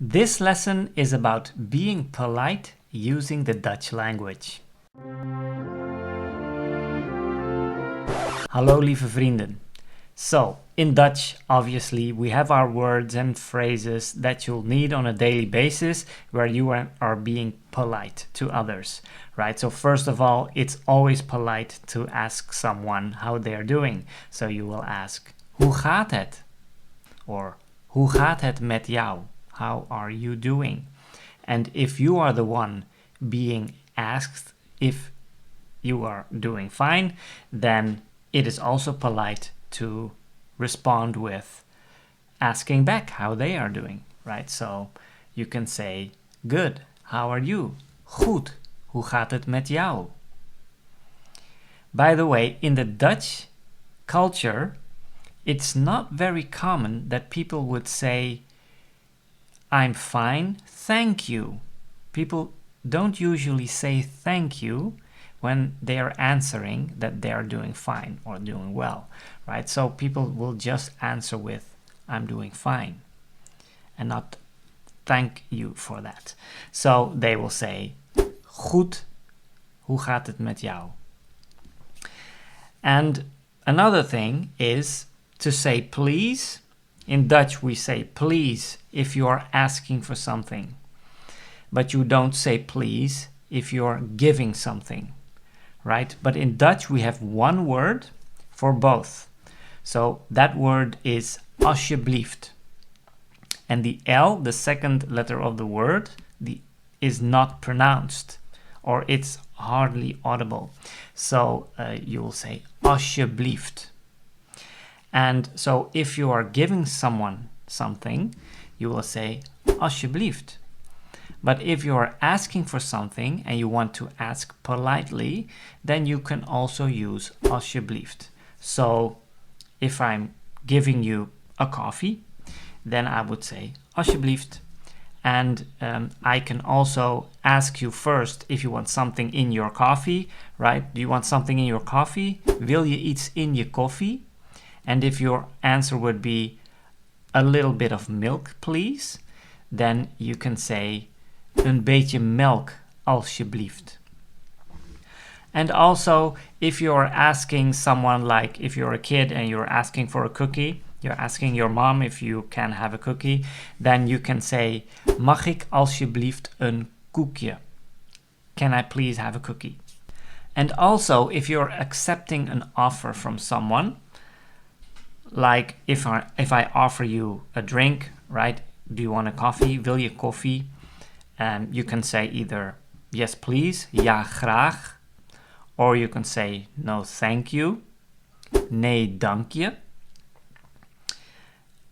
This lesson is about being polite using the Dutch language. Hallo lieve vrienden. So, in Dutch, obviously, we have our words and phrases that you'll need on a daily basis where you are being polite to others, right? So first of all, it's always polite to ask someone how they're doing. So you will ask, hoe gaat het? Or, hoe gaat het met jou? How are you doing? And if you are the one being asked if you are doing fine, then it is also polite to respond with asking back how they are doing, right? So you can say, good, how are you? Goed, hoe gaat het met jou? By the way, in the Dutch culture, it's not very common that people would say, I'm fine, thank you. People don't usually say thank you when they are answering that they are doing fine or doing well, right? So people will just answer with, I'm doing fine, and not thank you for that. So they will say, goed, hoe gaat het met jou? And another thing is to say please. In Dutch we say please if you are asking for something, but you don't say please if you are giving something, right? But in Dutch we have one word for both. So that word is alsjeblieft. And the L, the second letter of the word, is not pronounced, or it's hardly audible. So you will say alsjeblieft. And so if you are giving someone something, you will say alsjeblieft. But if you are asking for something and you want to ask politely, then you can also use alsjeblieft. So if I'm giving you a coffee, then I would say alsjeblieft. And I can also ask you first if you want something in your coffee, right? Do you want something in your coffee? Wil je iets in je koffie? And if your answer would be a little bit of milk, please, then you can say een beetje melk, alsjeblieft. And also, if you're asking someone, like if you're a kid and you're asking for a cookie, you're asking your mom if you can have a cookie, then you can say, mag ik alsjeblieft een koekje? Can I please have a cookie? And also, if you're accepting an offer from someone, like if I offer you a drink, right? Do you want a coffee? Wil je koffie? You can say either yes please, ja graag, or you can say no thank you, nee dank je.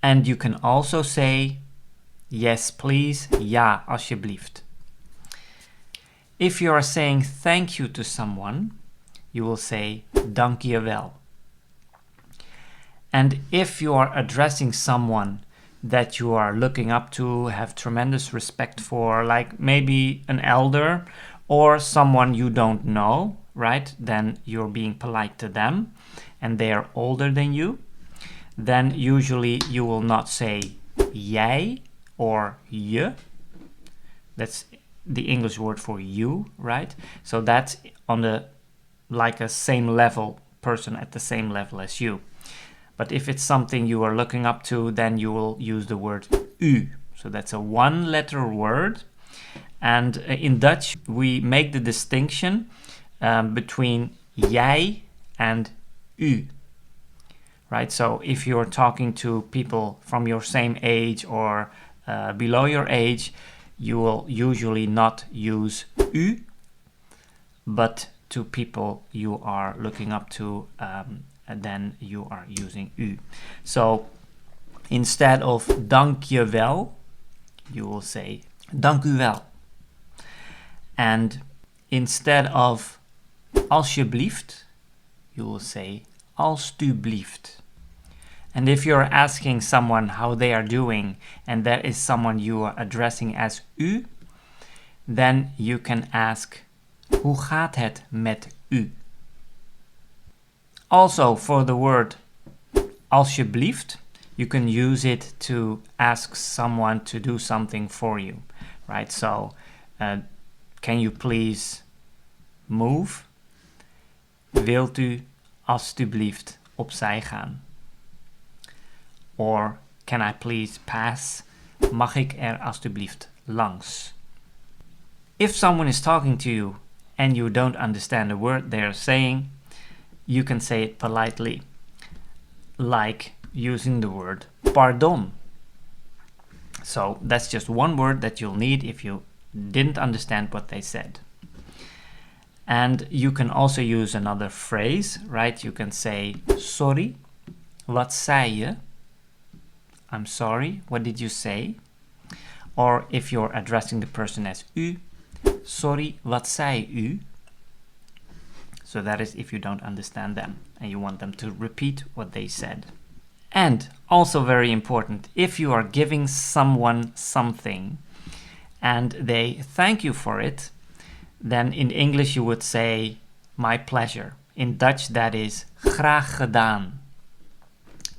And you can also say yes please, ja alsjeblieft. If you are saying thank you to someone, you will say dank je wel. And if you are addressing someone that you are looking up to, have tremendous respect for, like maybe an elder or someone you don't know, right? Then you're being polite to them and they are older than you. Then usually you will not say jij or je. That's the English word for you, right? So that's on the, like a same level person at the same level as you. But if it's something you are looking up to, then you will use the word u. So that's a one-letter word. And in Dutch, we make the distinction between jij and u. Right? So if you're talking to people from your same age or below your age, you will usually not use u, but to people you are looking up to, and then you are using u. So instead of dank je wel, you will say dank u wel. And instead of alsjeblieft, you will say alstublieft. And if you're asking someone how they are doing and there is someone you are addressing as u, then you can ask hoe gaat het met u? Also, for the word alsjeblieft, you can use it to ask someone to do something for you, right? So, can you please move? Wilt u alstublieft opzij gaan? Or, can I please pass? Mag ik er alstublieft langs? If someone is talking to you and you don't understand a word they're saying, you can say it politely, like using the word pardon. So that's just one word that you'll need if you didn't understand what they said. And you can also use another phrase, right? You can say, sorry, wat zei je? I'm sorry, what did you say? Or if you're addressing the person as u, sorry, wat zei u? So that is if you don't understand them and you want them to repeat what they said. And also very important, if you are giving someone something and they thank you for it, then in English you would say, my pleasure. In Dutch that is, graag gedaan.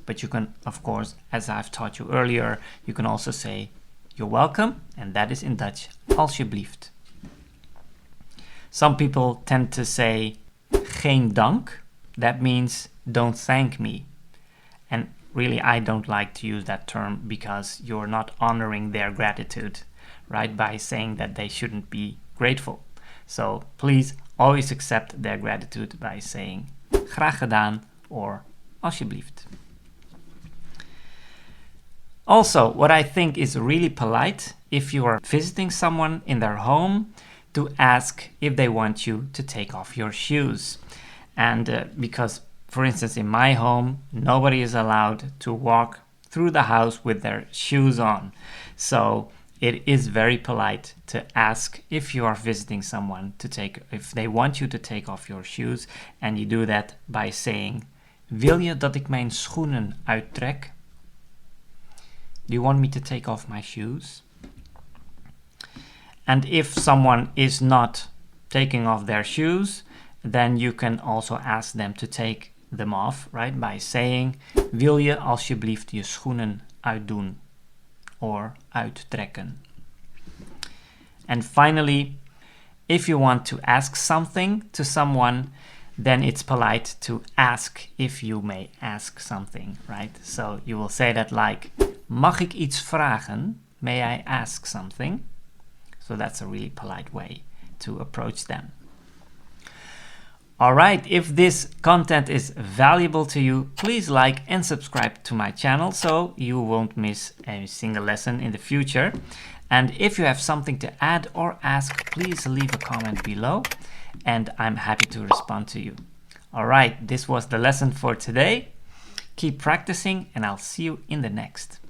But you can, of course, as I've taught you earlier, you can also say, you're welcome, and that is in Dutch, alsjeblieft. Some people tend to say, geen dank. That means, don't thank me. And really, I don't like to use that term because you're not honoring their gratitude, right? By saying that they shouldn't be grateful. So please always accept their gratitude by saying, graag gedaan or alsjeblieft. Also, what I think is really polite, if you are visiting someone in their home, to ask if they want you to take off your shoes. And because, for instance, in my home, nobody is allowed to walk through the house with their shoes on. So it is very polite to ask if you are visiting someone if they want you to take off your shoes. And you do that by saying, wil je dat ik mijn schoenen uittrek? Do you want me to take off my shoes? And if someone is not taking off their shoes, then you can also ask them to take them off, right? By saying, wil je alsjeblieft je schoenen uitdoen? Or uittrekken. And finally, if you want to ask something to someone, then it's polite to ask if you may ask something, right? So you will say that like, mag ik iets vragen? May I ask something? So that's a really polite way to approach them. All right, if this content is valuable to you, please like and subscribe to my channel so you won't miss a single lesson in the future. And if you have something to add or ask, please leave a comment below and I'm happy to respond to you. All right, this was the lesson for today. Keep practicing and I'll see you in the next.